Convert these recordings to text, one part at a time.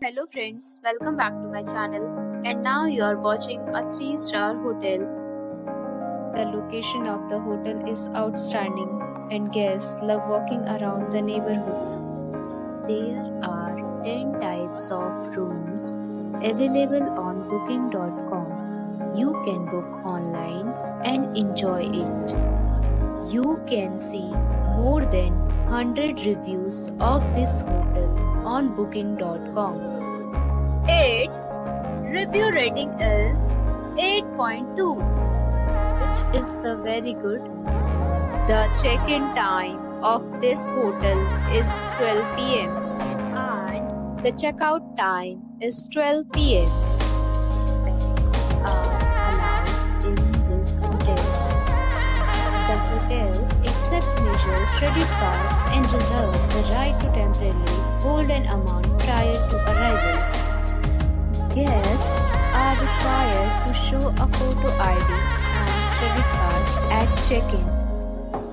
Hello friends, welcome back to my channel. And now you are watching a 3-star hotel. The location of the hotel is outstanding and guests love walking around the neighborhood. There are 10 types of rooms available on booking.com. You can book online and enjoy it. You can see more than 100 reviews of this hotel on booking.com. Its review rating is 8.2, which is the very good. The check-in time of this hotel is 12 p.m. and the checkout time is 12 p.m. Pets are allowed in this hotel. The hotel accepts major credit cards and reserves the right to temporarily hold an amount prior to arrival. Guests are required to show a photo ID and credit card at check-in.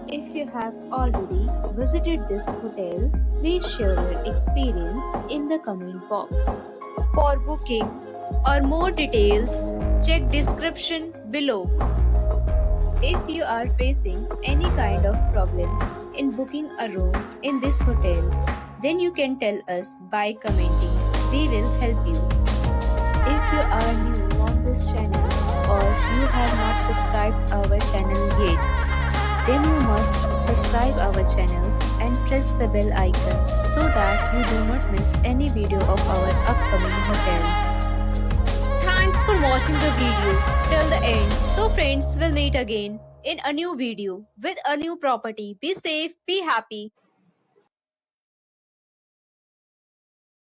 If you have already visited this hotel, please share your experience in the comment box. For booking or more details, check description below. If you are facing any kind of problem in booking a room in this hotel, then you can tell us by commenting. We will help you. If you are new on this channel or you have not subscribed our channel yet, then you must subscribe our channel and press the bell icon so that you do not miss any video of our upcoming hotel. Thanks for watching the video till the end. So friends, we'll meet again in a new video with a new property. Be safe, be happy.